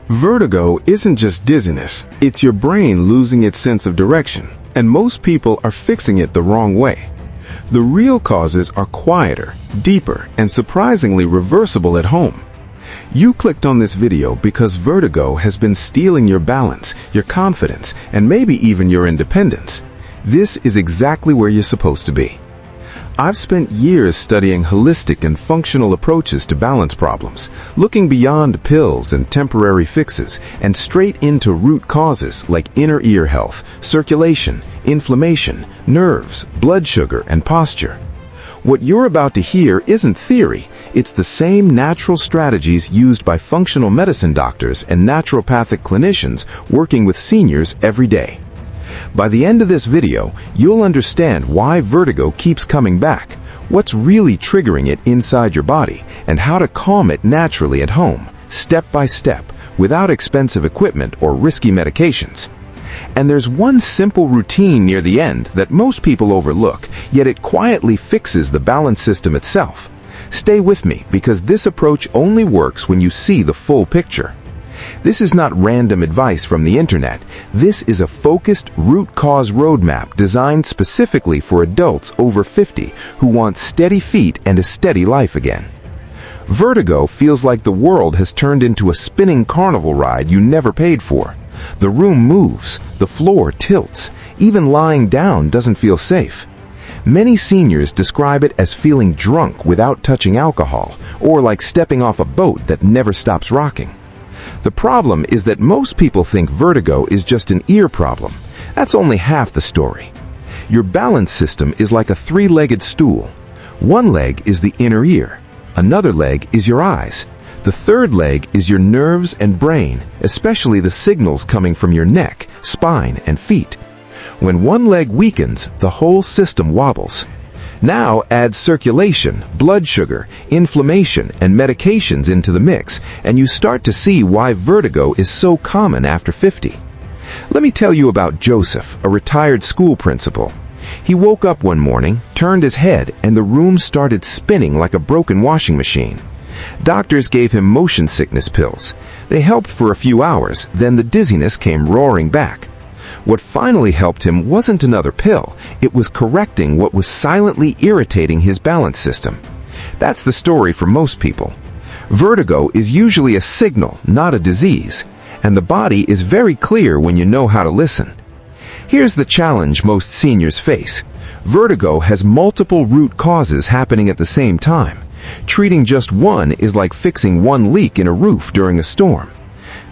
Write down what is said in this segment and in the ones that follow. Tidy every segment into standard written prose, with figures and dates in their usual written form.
Vertigo isn't just dizziness, it's your brain losing its sense of direction, and most people are fixing it the wrong way. The real causes are quieter, deeper, and surprisingly reversible at home. You clicked on this video because vertigo has been stealing your balance, your confidence, and maybe even your independence. This is exactly where you're supposed to be. I've spent years studying holistic and functional approaches to balance problems, looking beyond pills and temporary fixes and straight into root causes like inner ear health, circulation, inflammation, nerves, blood sugar, and posture. What you're about to hear isn't theory, it's the same natural strategies used by functional medicine doctors and naturopathic clinicians working with seniors every day. By the end of this video, you'll understand why vertigo keeps coming back, what's really triggering it inside your body, and how to calm it naturally at home, step by step, without expensive equipment or risky medications. And there's one simple routine near the end that most people overlook, yet it quietly fixes the balance system itself. Stay with me because this approach only works when you see the full picture. This is not random advice from the internet. This is a focused root cause roadmap designed specifically for adults over 50 who want steady feet and a steady life again. Vertigo feels like the world has turned into a spinning carnival ride you never paid for. The room moves, the floor tilts, even lying down doesn't feel safe. Many seniors describe it as feeling drunk without touching alcohol, or like stepping off a boat that never stops rocking. The problem is that most people think vertigo is just an ear problem. That's only half the story. Your balance system is like a three-legged stool. One leg is the inner ear. Another leg is your eyes. The third leg is your nerves and brain, especially the signals coming from your neck, spine, and feet. When one leg weakens, the whole system wobbles. Now add circulation, blood sugar, inflammation, and medications into the mix, and you start to see why vertigo is so common after 50. Let me tell you about Joseph, a retired school principal. He woke up one morning, turned his head, and the room started spinning like a broken washing machine. Doctors gave him motion sickness pills. They helped for a few hours, then the dizziness came roaring back. What finally helped him wasn't another pill, it was correcting what was silently irritating his balance system. That's the story for most people. Vertigo is usually a signal, not a disease, and the body is very clear when you know how to listen. Here's the challenge most seniors face. Vertigo has multiple root causes happening at the same time. Treating just one is like fixing one leak in a roof during a storm.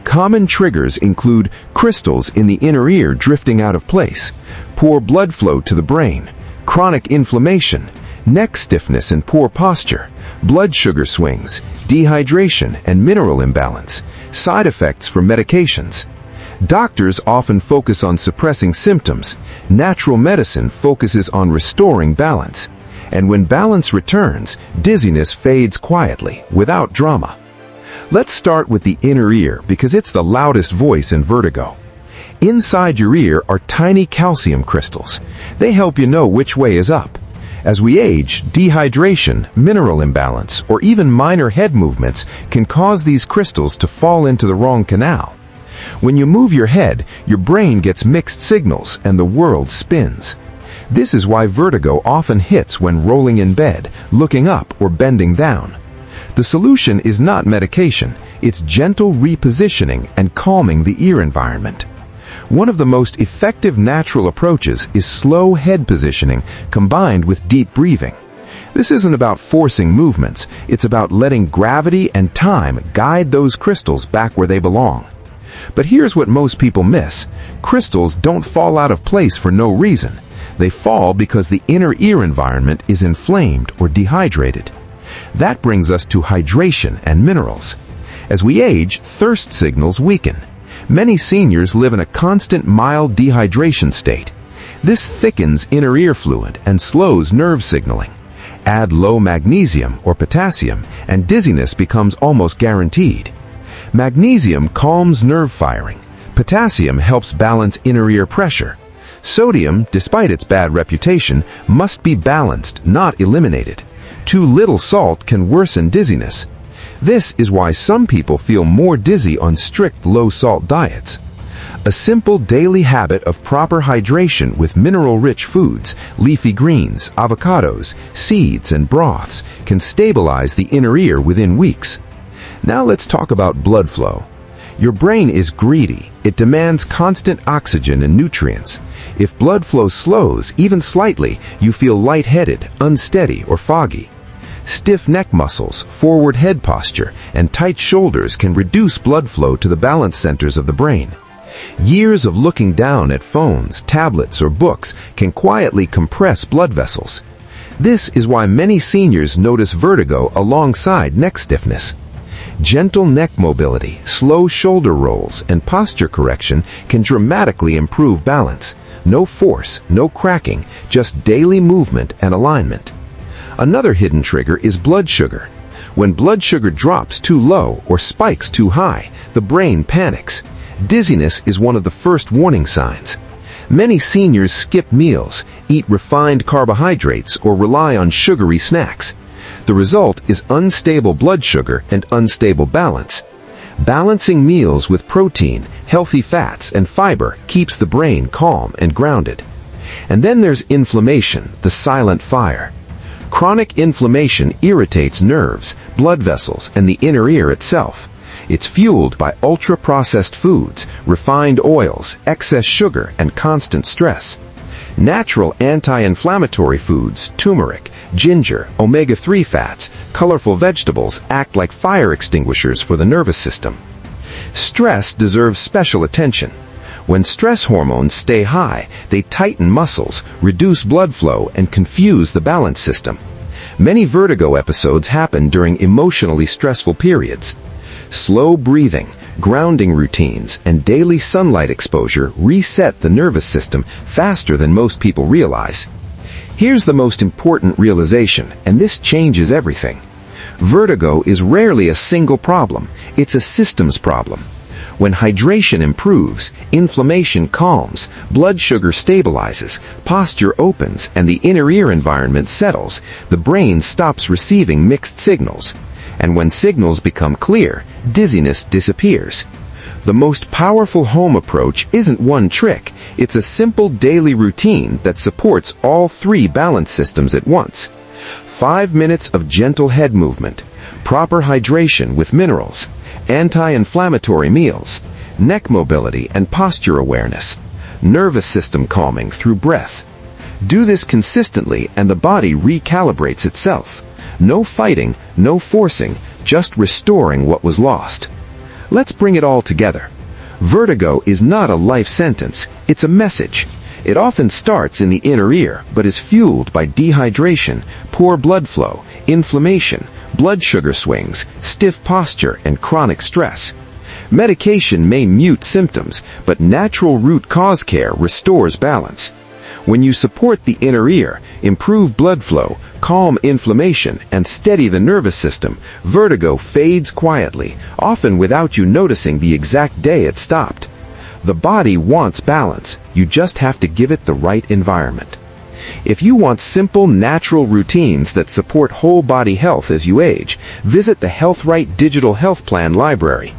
Common triggers include crystals in the inner ear drifting out of place, poor blood flow to the brain, chronic inflammation, neck stiffness and poor posture, blood sugar swings, dehydration and mineral imbalance, side effects from medications. Doctors often focus on suppressing symptoms. Natural medicine focuses on restoring balance. And when balance returns, dizziness fades quietly, without drama. Let's start with the inner ear because it's the loudest voice in vertigo. Inside your ear are tiny calcium crystals. They help you know which way is up. As we age, dehydration, mineral imbalance, or even minor head movements can cause these crystals to fall into the wrong canal. When you move your head, your brain gets mixed signals and the world spins. This is why vertigo often hits when rolling in bed, looking up, or bending down. The solution is not medication, it's gentle repositioning and calming the ear environment. One of the most effective natural approaches is slow head positioning combined with deep breathing. This isn't about forcing movements, it's about letting gravity and time guide those crystals back where they belong. But here's what most people miss. Crystals don't fall out of place for no reason. They fall because the inner ear environment is inflamed or dehydrated. That brings us to hydration and minerals. As we age, thirst signals weaken. Many seniors live in a constant mild dehydration state. This thickens inner ear fluid and slows nerve signaling. Add low magnesium or potassium, and dizziness becomes almost guaranteed. Magnesium calms nerve firing. Potassium helps balance inner ear pressure. Sodium, despite its bad reputation, must be balanced, not eliminated. Too little salt can worsen dizziness. This is why some people feel more dizzy on strict low-salt diets. A simple daily habit of proper hydration with mineral-rich foods, leafy greens, avocados, seeds, and broths can stabilize the inner ear within weeks. Now let's talk about blood flow. Your brain is greedy. It demands constant oxygen and nutrients. If blood flow slows, even slightly, you feel lightheaded, unsteady, or foggy. Stiff neck muscles, forward head posture, and tight shoulders can reduce blood flow to the balance centers of the brain. Years of looking down at phones, tablets, or books can quietly compress blood vessels. This is why many seniors notice vertigo alongside neck stiffness. Gentle neck mobility, slow shoulder rolls, and posture correction can dramatically improve balance. No force, no cracking, just daily movement and alignment. Another hidden trigger is blood sugar. When blood sugar drops too low or spikes too high, the brain panics. Dizziness is one of the first warning signs. Many seniors skip meals, eat refined carbohydrates, or rely on sugary snacks. The result is unstable blood sugar and unstable balance. Balancing meals with protein, healthy fats, and fiber keeps the brain calm and grounded. And then there's inflammation, the silent fire. Chronic inflammation irritates nerves, blood vessels, and the inner ear itself. It's fueled by ultra-processed foods, refined oils, excess sugar, and constant stress. Natural anti-inflammatory foods, turmeric, ginger, omega-3 fats, colorful vegetables act like fire extinguishers for the nervous system. Stress deserves special attention. When stress hormones stay high, they tighten muscles, reduce blood flow, and confuse the balance system. Many vertigo episodes happen during emotionally stressful periods. Slow breathing, grounding routines, and daily sunlight exposure reset the nervous system faster than most people realize. Here's the most important realization, and this changes everything. Vertigo is rarely a single problem, it's a systems problem. When hydration improves, inflammation calms, blood sugar stabilizes, posture opens, and the inner ear environment settles, the brain stops receiving mixed signals. And when signals become clear, dizziness disappears. The most powerful home approach isn't one trick, it's a simple daily routine that supports all three balance systems at once. 5 minutes of gentle head movement, proper hydration with minerals, anti-inflammatory meals, neck mobility and posture awareness, nervous system calming through breath. Do this consistently and the body recalibrates itself. No fighting, no forcing, just restoring what was lost. Let's bring it all together. Vertigo is not a life sentence, it's a message. It often starts in the inner ear, but is fueled by dehydration, poor blood flow, inflammation, blood sugar swings, stiff posture, and chronic stress. Medication may mute symptoms, but natural root cause care restores balance. When you support the inner ear, improve blood flow, calm inflammation, and steady the nervous system, vertigo fades quietly, often without you noticing the exact day it stopped. The body wants balance, you just have to give it the right environment. If you want simple, natural routines that support whole body health as you age, visit the HealthRyt Digital Health Plan Library.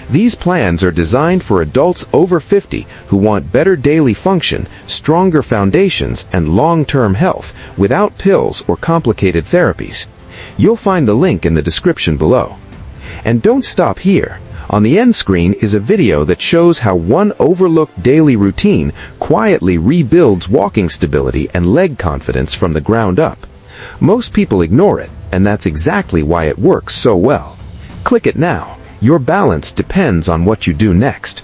These plans are designed for adults over 50 who want better daily function, stronger foundations, and long-term health without pills or complicated therapies. You'll find the link in the description below. And don't stop here. On the end screen is a video that shows how one overlooked daily routine quietly rebuilds walking stability and leg confidence from the ground up. Most people ignore it, and that's exactly why it works so well. Click it now. Your balance depends on what you do next.